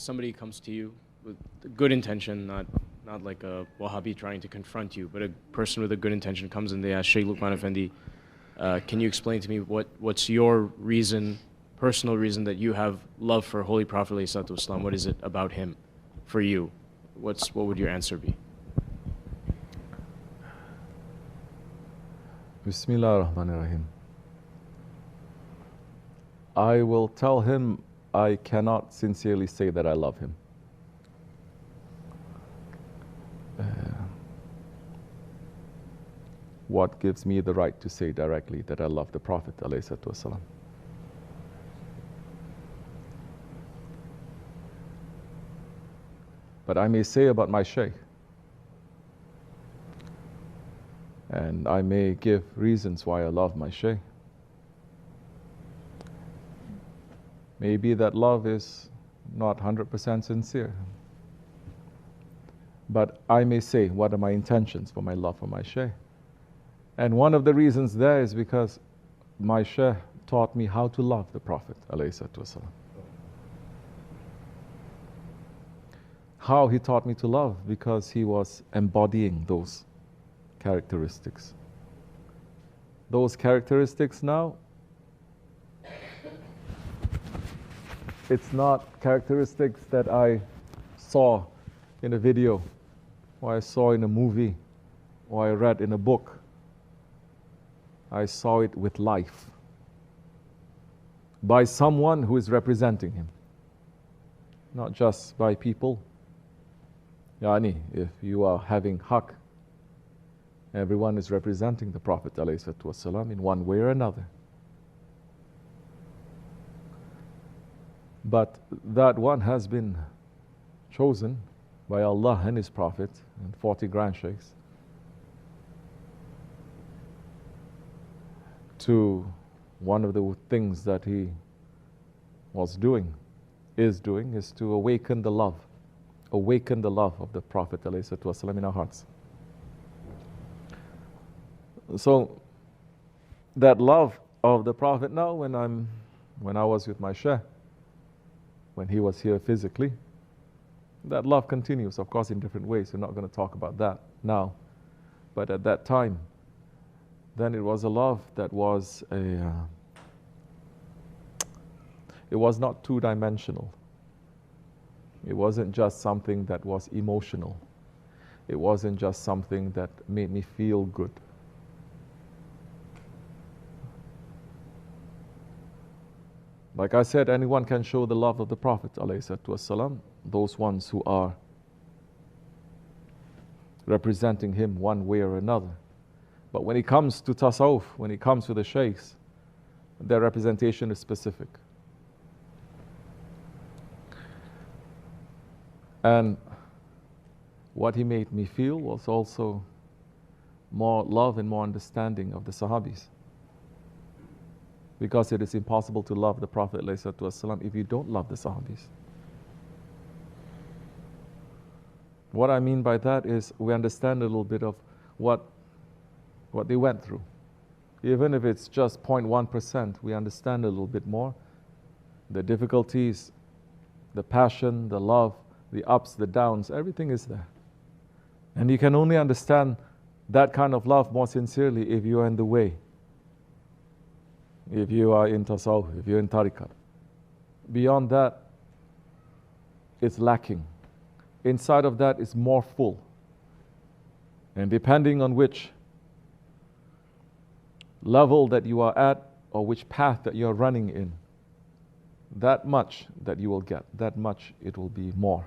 somebody comes to you with good intention, not like a Wahhabi trying to confront you, but a person with a good intention comes and they ask Shaykh Luqman Effendi, can you explain to me what's your reason, personal reason that you have love for Holy Prophet ﷺ? What is it about him for you? What would your answer be? Bismillah ar-Rahman ar-Rahim. I will tell him I cannot sincerely say that I love him. What gives me the right to say directly that I love the Prophet ﷺ? But I may say about my Shaykh, and I may give reasons why I love my Shaykh. Maybe that love is not 100% sincere. But I may say, what are my intentions for my love for my Shaykh? And one of the reasons there is because my Shaykh taught me how to love the Prophet ﷺ. How he taught me to love? Because he was embodying those characteristics. Those characteristics now, it's not characteristics that I saw in a video, or I saw in a movie, or I read in a book. I saw it with life, by someone who is representing him, not just by people. Yani, if you are having haqq, everyone is representing the Prophet ﷺ in one way or another. But that one has been chosen by Allah and His Prophet and 40 grand sheikhs to one of the things that he was doing, is to awaken the love of the Prophet ﷺ in our hearts. So that love of the Prophet now, when I was with my Shaykh, when he was here physically, that love continues, of course, in different ways. We're not going to talk about that now. But at that time, then it was a love that was it was not two-dimensional. It wasn't just something that was emotional. It wasn't just something that made me feel good. Like I said, anyone can show the love of the Prophet ﷺ, those ones who are representing him one way or another. But when it comes to tasawwuf, when it comes to the sheikhs, their representation is specific. And what he made me feel was also more love and more understanding of the Sahabis. Because it is impossible to love the Prophet ﷺ if you don't love the Sahabis. What I mean by that is we understand a little bit of what they went through. Even if it's just 0.1%, we understand a little bit more. The difficulties, the passion, the love, the ups, the downs, everything is there. And you can only understand that kind of love more sincerely if you are in the way. If you are in tasawwuf, if you're in tariqat. Beyond that, it's lacking. Inside of that is more full. And depending on which level that you are at or which path that you're running in, that much that you will get, that much it will be more.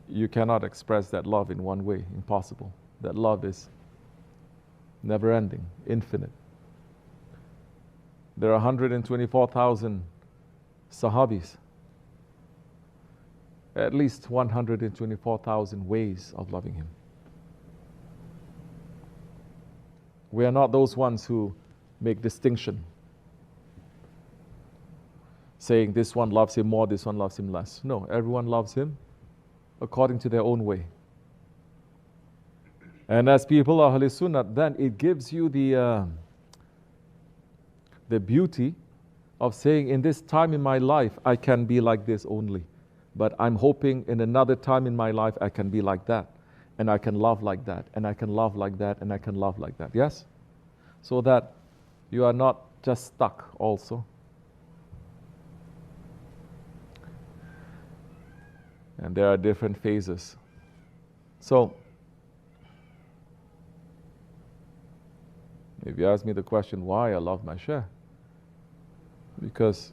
You cannot express that love in one way, impossible. That love is never ending, infinite. There are 124,000 Sahabis. At least 124,000 ways of loving him. We are not those ones who make distinction, saying this one loves him more, this one loves him less. No, everyone loves him according to their own way. And as people of Ahlul Sunnah, then it gives you the the beauty of saying, in this time in my life, I can be like this only. But I'm hoping in another time in my life, I can be like that. And I can love like that. And I can love like that. And I can love like that. Yes? So that you are not just stuck also. And there are different phases. So, if you ask me the question why I love my Shaykh, because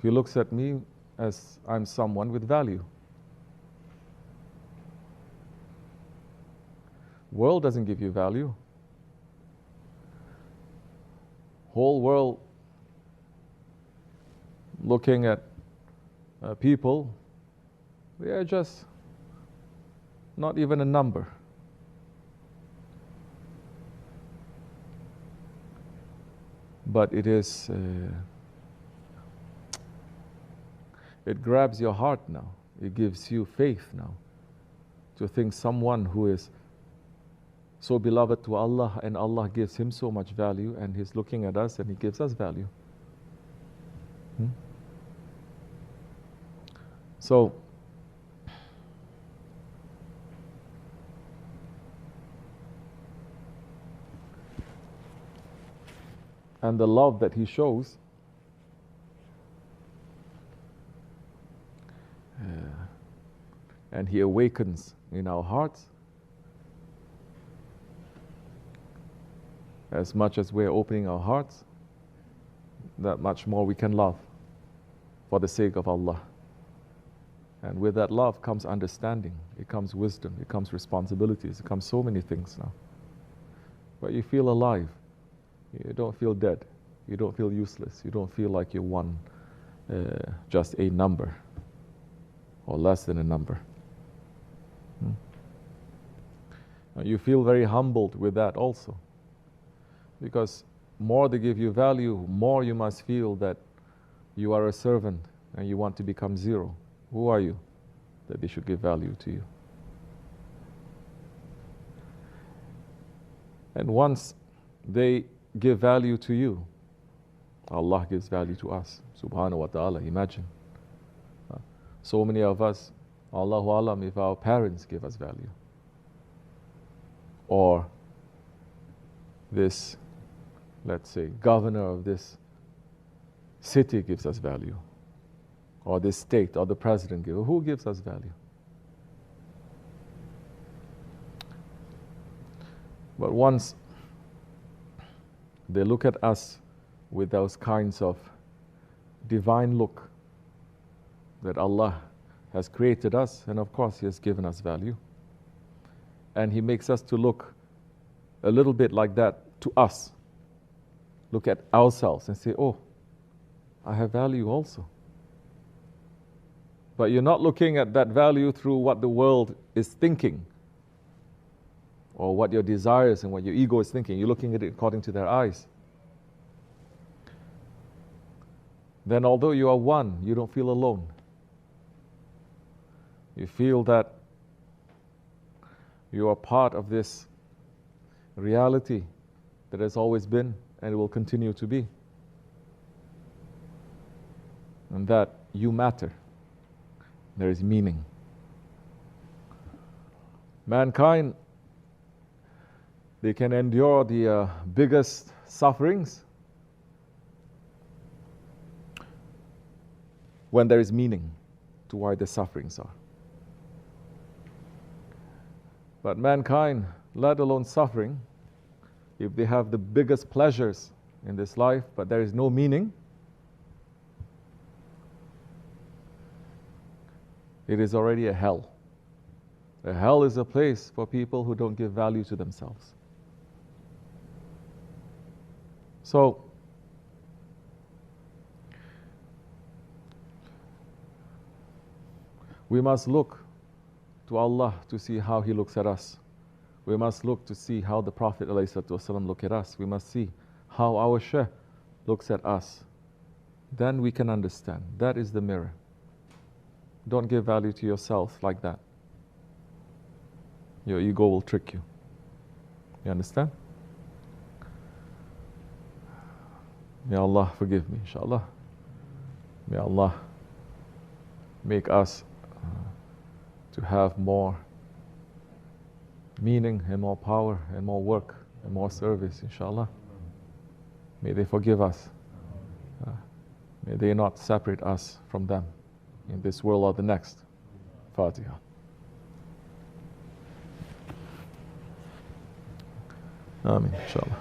he looks at me as I'm someone with value. World doesn't give you value. Whole world looking at people, they are just not even a number. But it is, it grabs your heart now. It gives you faith now to think someone who is so beloved to Allah and Allah gives him so much value and he's looking at us and he gives us value. So, and the love that he shows, and he awakens in our hearts, as much as we're opening our hearts, that much more we can love for the sake of Allah. And with that love comes understanding, it comes wisdom, it comes responsibilities, it comes so many things now. But you feel alive. You don't feel dead. You don't feel useless. You don't feel like you're just a number or less than a number. You feel very humbled with that also. Because more they give you value, more you must feel that you are a servant and you want to become zero. Who are you that they should give value to you? And once they give value to you, Allah gives value to us. Subhanahu wa ta'ala, imagine. So many of us, Allahu Alam, if our parents give us value. Or this, let's say, governor of this city gives us value. Or this state, or the president gives. Who gives us value? But once they look at us with those kinds of divine look that Allah has created us, and of course He has given us value. And He makes us to look a little bit like that to us. Look at ourselves and say, oh, I have value also. But you're not looking at that value through what the world is thinking or what your desires and what your ego is thinking. You're looking at it according to their eyes. Then although you are one, you don't feel alone. You feel that you are part of this reality that has always been and will continue to be. And that you matter. There is meaning. Mankind, they can endure the biggest sufferings when there is meaning to why the sufferings are. But mankind, let alone suffering, if they have the biggest pleasures in this life, but there is no meaning, it is already a hell. A hell is a place for people who don't give value to themselves. So, we must look to Allah to see how He looks at us. We must look to see how the Prophet ﷺ look at us. We must see how our Shaykh looks at us. Then we can understand. That is the mirror. Don't give value to yourself like that. Your ego will trick you. You understand? May Allah forgive me, inshallah. May Allah make us to have more meaning and more power and more work and more service, inshallah. May they forgive us. May they not separate us from them in this world or the next. Fatiha. Amin, inshallah.